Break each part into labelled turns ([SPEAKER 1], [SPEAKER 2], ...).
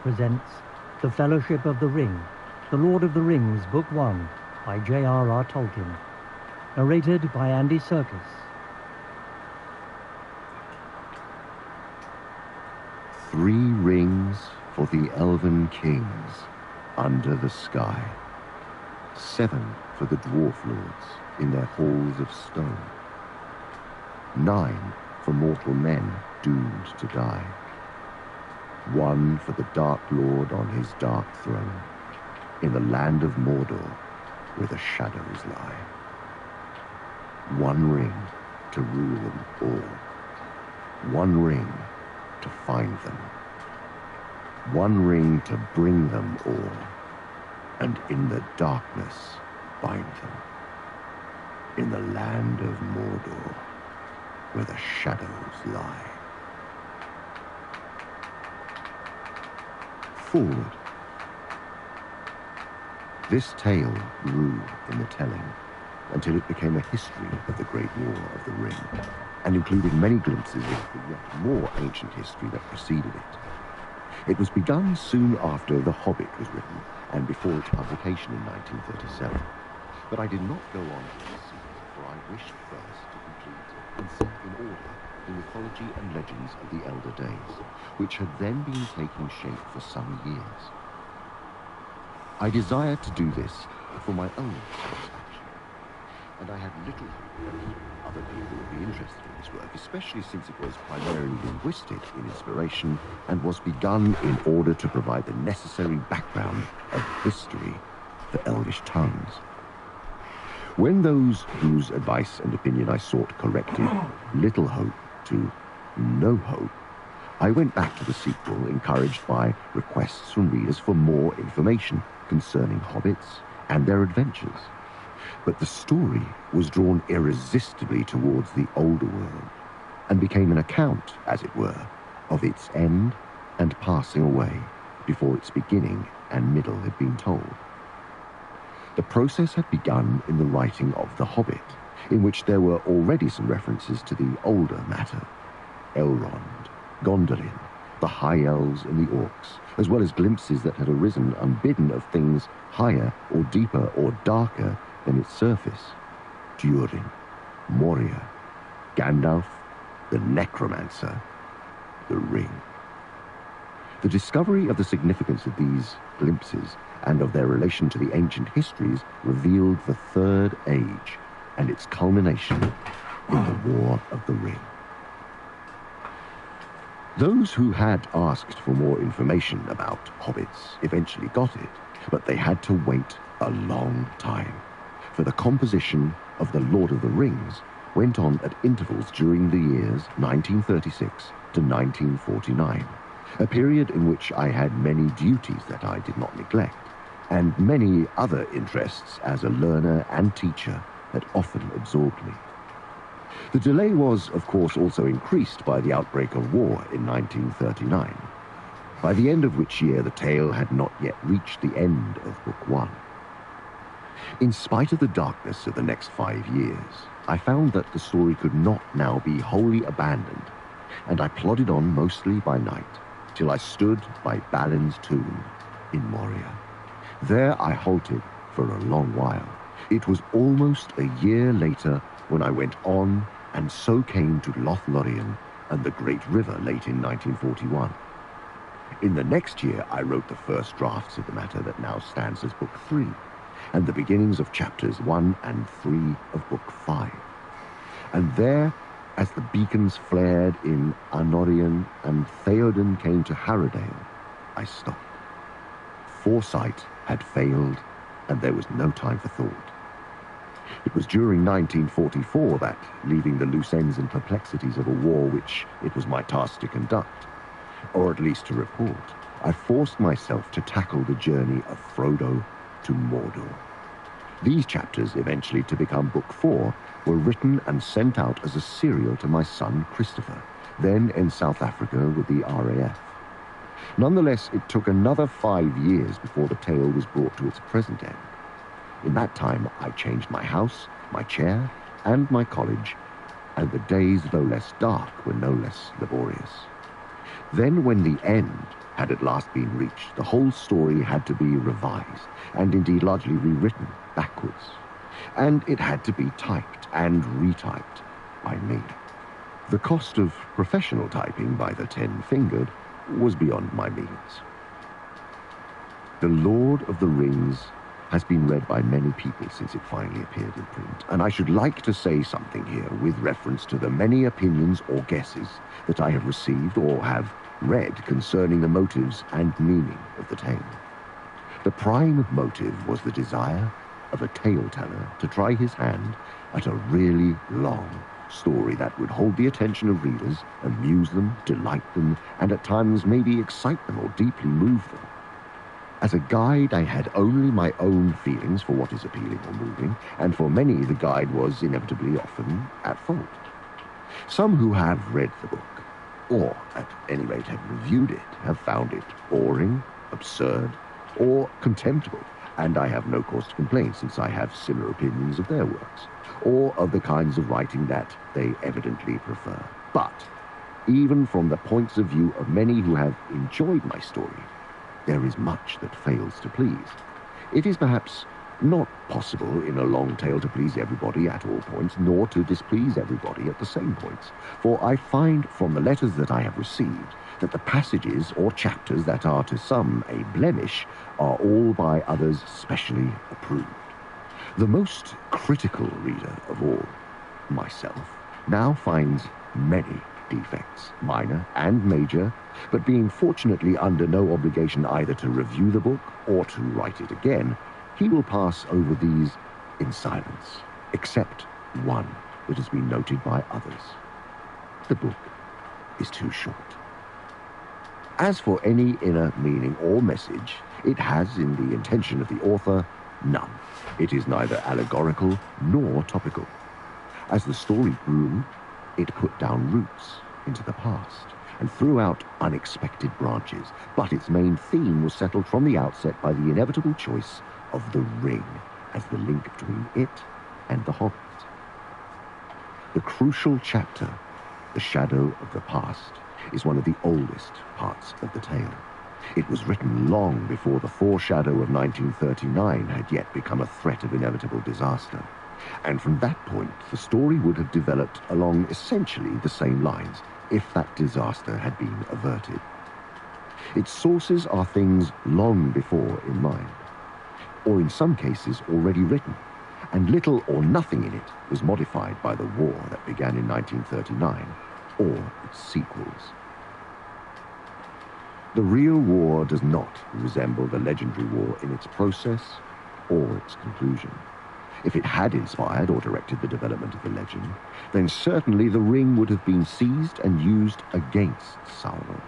[SPEAKER 1] presents The Fellowship of the Ring, The Lord of the Rings, Book 1, by J.R.R. Tolkien. Narrated by Andy Serkis.
[SPEAKER 2] Three rings for the elven kings under the sky. 7 for the dwarf lords in their halls of stone. 9 for mortal men doomed to die. 1 for the Dark Lord on his dark throne, in the land of Mordor, where the shadows lie. 1 ring to rule them all. 1 ring to find them. 1 ring to bring them all, and in the darkness bind them. In the land of Mordor, where the shadows lie. Forward. This tale grew in the telling until it became a history of the Great War of the Ring, and included many glimpses of the yet more ancient history that preceded it. It was begun soon after The Hobbit was written, and before its publication in 1937. But I did not go on to proceed, for I wished first to complete and set in order the mythology and legends of the elder days, which had then been taking shape for some years. I desired to do this for my own satisfaction, and I had little hope that other people would be interested in this work, especially since it was primarily linguistic in inspiration and was begun in order to provide the necessary background of history for Elvish tongues. When those whose advice and opinion I sought corrected little hope to no hope, I went back to the sequel, encouraged by requests from readers for more information concerning hobbits and their adventures. But the story was drawn irresistibly towards the older world, and became an account, as it were, of its end and passing away before its beginning and middle had been told. The process had begun in the writing of The Hobbit, in which there were already some references to the older matter: Elrond, Gondolin, the High Elves and the Orcs, as well as glimpses that had arisen unbidden of things higher or deeper or darker than its surface: Durin, Moria, Gandalf, the Necromancer, the Ring. The discovery of the significance of these glimpses and of their relation to the ancient histories revealed the Third Age and its culmination in the War of the Ring. Those who had asked for more information about hobbits eventually got it, but they had to wait a long time, for the composition of The Lord of the Rings went on at intervals during the years 1936 to 1949, a period in which I had many duties that I did not neglect, and many other interests as a learner and teacher that often absorbed me. The delay was, of course, also increased by the outbreak of war in 1939, by the end of which year the tale had not yet reached the end of Book 1. In spite of the darkness of the next 5 years, I found that the story could not now be wholly abandoned, and I plodded on mostly by night, till I stood by Balin's tomb in Moria. There I halted for a long while. It was almost a year later when I went on and so came to Lothlorien and the Great River late in 1941. In the next year I wrote the first drafts of the matter that now stands as Book 3, and the beginnings of chapters 1 and 3 of Book 5. And there, as the beacons flared in Anorion and Theoden came to Harrowdale, I stopped. Foresight had failed, and there was no time for thought. It was during 1944 that, leaving the loose ends and perplexities of a war which it was my task to conduct, or at least to report, I forced myself to tackle the journey of Frodo to Mordor. These chapters, eventually to become Book 4, were written and sent out as a serial to my son Christopher, then in South Africa with the RAF. Nonetheless, it took another 5 years before the tale was brought to its present end. In that time, I changed my house, my chair, and my college, and the days, though less dark, were no less laborious. Then, when the end, had at last been reached, the whole story had to be revised, and indeed largely rewritten backwards. And it had to be typed and retyped by me. The cost of professional typing by the 10-fingered was beyond my means. The Lord of the Rings has been read by many people since it finally appeared in print, and I should like to say something here with reference to the many opinions or guesses that I have received or have read concerning the motives and meaning of the tale. The prime motive was the desire of a tale-teller to try his hand at a really long story that would hold the attention of readers, amuse them, delight them, and at times maybe excite them or deeply move them. As a guide, I had only my own feelings for what is appealing or moving, and for many the guide was inevitably often at fault. Some who have read the book, or at any rate have reviewed it, have found it boring, absurd, or contemptible, and I have no cause to complain since I have similar opinions of their works, or of the kinds of writing that they evidently prefer. But even from the points of view of many who have enjoyed my story, there is much that fails to please. It is perhaps not possible in a long tale to please everybody at all points, nor to displease everybody at the same points. For I find from the letters that I have received that the passages or chapters that are to some a blemish are all by others specially approved. The most critical reader of all, myself, now finds many defects, minor and major, but being fortunately under no obligation either to review the book or to write it again, he will pass over these in silence, except one that has been noted by others. The book is too short. As for any inner meaning or message, it has, in the intention of the author, none. It is neither allegorical nor topical. As the story grew, it put down roots into the past and threw out unexpected branches, but its main theme was settled from the outset by the inevitable choice of the ring as the link between it and the Hobbit. The crucial chapter, The Shadow of the Past, is one of the oldest parts of the tale. It was written long before the foreshadow of 1939 had yet become a threat of inevitable disaster. And from that point, the story would have developed along essentially the same lines if that disaster had been averted. Its sources are things long before in mind, or in some cases already written, and little or nothing in it was modified by the war that began in 1939 or its sequels. The real war does not resemble the legendary war in its process or its conclusion. If it had inspired or directed the development of the legend, then certainly the ring would have been seized and used against Sauron.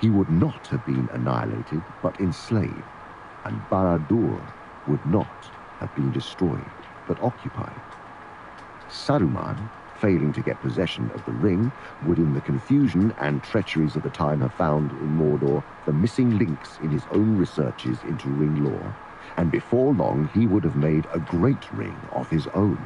[SPEAKER 2] He would not have been annihilated, but enslaved, and Barad-dûr would not have been destroyed, but occupied. Saruman, failing to get possession of the ring, would in the confusion and treacheries of the time have found in Mordor the missing links in his own researches into ring lore, and before long he would have made a great ring of his own,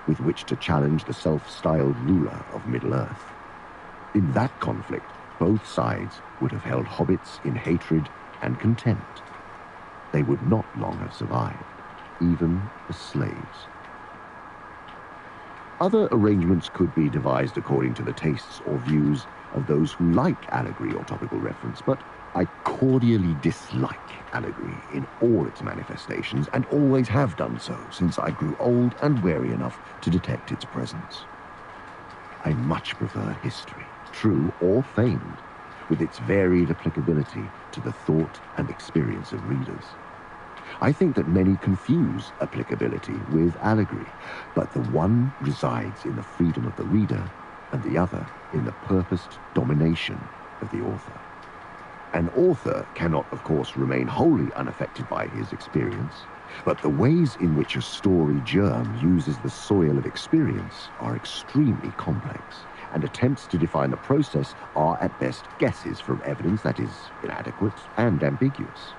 [SPEAKER 2] with which to challenge the self-styled ruler of Middle-earth. In that conflict, both sides would have held hobbits in hatred and contempt. They would not long have survived, even as slaves. Other arrangements could be devised according to the tastes or views of those who like allegory or topical reference, but I cordially dislike allegory in all its manifestations, and always have done so since I grew old and wary enough to detect its presence. I much prefer history, true or feigned, with its varied applicability to the thought and experience of readers. I think that many confuse applicability with allegory, but the one resides in the freedom of the reader, and the other in the purposed domination of the author. An author cannot, of course, remain wholly unaffected by his experience, but the ways in which a story germ uses the soil of experience are extremely complex, and attempts to define the process are at best guesses from evidence that is inadequate and ambiguous.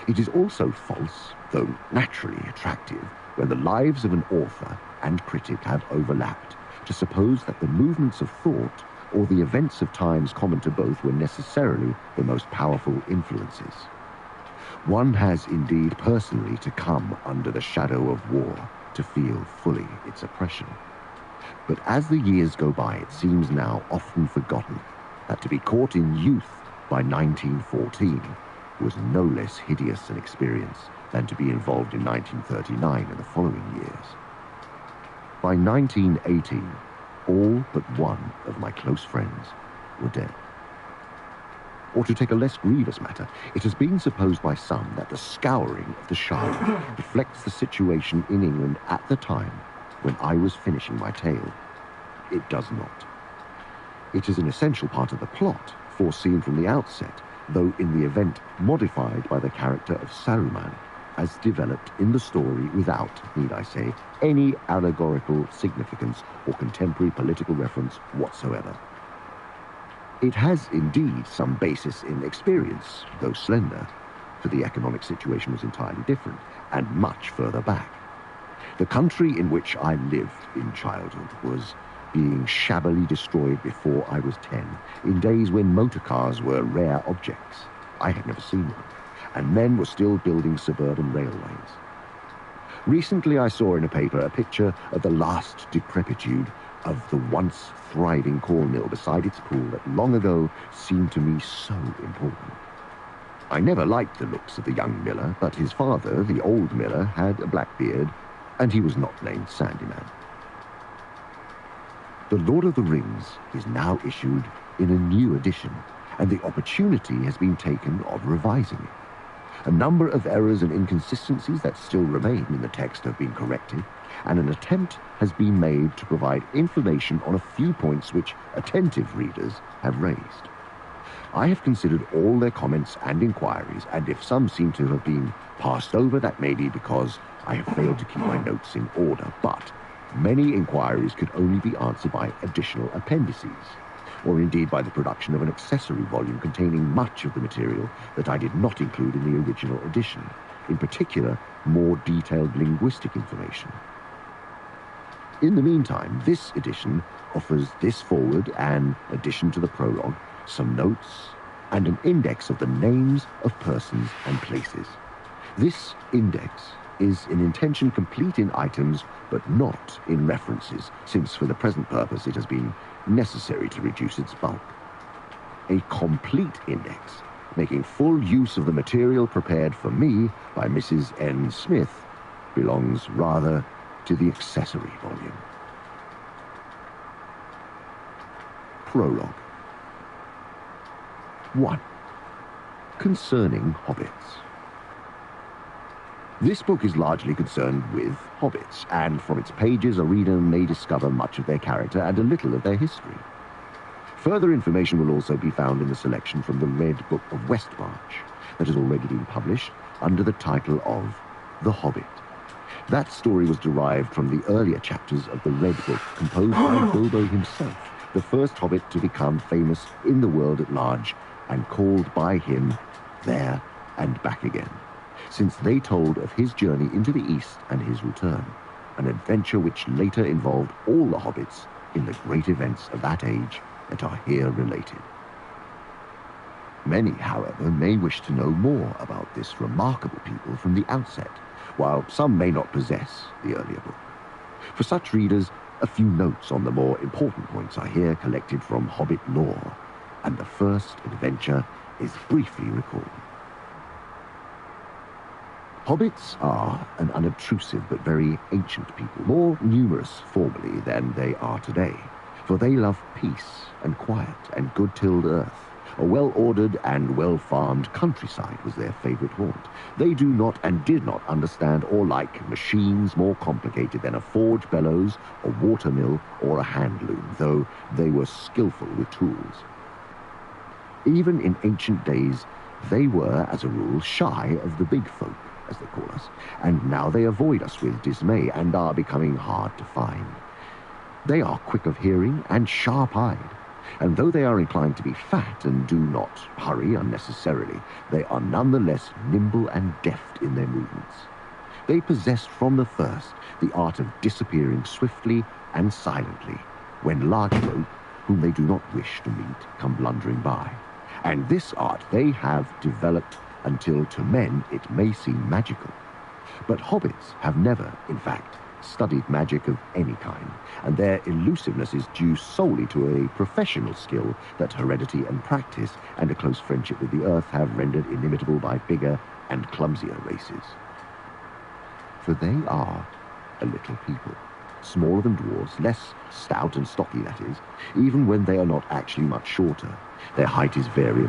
[SPEAKER 2] It is also false, though naturally attractive, when the lives of an author and critic have overlapped, to suppose that the movements of thought or the events of times common to both were necessarily the most powerful influences. One has indeed personally to come under the shadow of war to feel fully its oppression. But as the years go by, it seems now often forgotten that to be caught in youth by 1914 was no less hideous an experience than to be involved in 1939 and the following years. By 1918, all but one of my close friends were dead. Or to take a less grievous matter, it has been supposed by some that the scouring of the Shire reflects the situation in England at the time when I was finishing my tale. It does not. It is an essential part of the plot, foreseen from the outset, though in the event modified by the character of Saruman, as developed in the story without, need I say, any allegorical significance or contemporary political reference whatsoever. It has indeed some basis in experience, though slender, for the economic situation was entirely different, and much further back. The country in which I lived in childhood was being shabbily destroyed before I was 10, in days when motor cars were rare objects. I had never seen one, and men were still building suburban railways. Recently I saw in a paper a picture of the last decrepitude of the once thriving corn mill beside its pool that long ago seemed to me so important. I never liked the looks of the young miller, but his father, the old miller, had a black beard, and he was not named Sandyman. The Lord of the Rings is now issued in a new edition, and the opportunity has been taken of revising it. A number of errors and inconsistencies that still remain in the text have been corrected, and an attempt has been made to provide information on a few points which attentive readers have raised. I have considered all their comments and inquiries, and if some seem to have been passed over, that may be because I have failed to keep my notes in order, but many inquiries could only be answered by additional appendices, or indeed by the production of an accessory volume containing much of the material that I did not include in the original edition, in particular, more detailed linguistic information. In the meantime, this edition offers this foreword, an addition to the prologue, some notes, and an index of the names of persons and places. This index is in intention complete in items, but not in references, since for the present purpose it has been necessary to reduce its bulk. A complete index, making full use of the material prepared for me by Mrs. N. Smith, belongs rather to the accessory volume. Prologue. 1. Concerning hobbits. This book is largely concerned with hobbits, and from its pages a reader may discover much of their character and a little of their history. Further information will also be found in the selection from the Red Book of Westmarch that has already been published under the title of The Hobbit. That story was derived from the earlier chapters of the Red Book, composed by Bilbo himself, the first hobbit to become famous in the world at large, and called by him There and Back Again, since they told of his journey into the East and his return, an adventure which later involved all the hobbits in the great events of that age that are here related. Many, however, may wish to know more about this remarkable people from the outset, while some may not possess the earlier book. For such readers, a few notes on the more important points are here collected from Hobbit lore, and the first adventure is briefly recalled. Hobbits are an unobtrusive but very ancient people, more numerous formerly than they are today, for they love peace and quiet and good-tilled earth. A well-ordered and well-farmed countryside was their favorite haunt. They do not and did not understand or like machines more complicated than a forge bellows, a watermill, or a hand loom, though they were skillful with tools. Even in ancient days, they were, as a rule, shy of the big folk, as they call us, and now they avoid us with dismay and are becoming hard to find. They are quick of hearing and sharp-eyed, and though they are inclined to be fat and do not hurry unnecessarily, they are nonetheless nimble and deft in their movements. They possessed from the first the art of disappearing swiftly and silently when large folk, whom they do not wish to meet come blundering by. And this art they have developed until to men it may seem magical. But hobbits have never, in fact, studied magic of any kind, and their elusiveness is due solely to a professional skill that heredity and practice and a close friendship with the earth have rendered inimitable by bigger and clumsier races. For they are a little people, smaller than dwarves, less stout and stocky, that is, even when they are not actually much shorter. Their height is variable.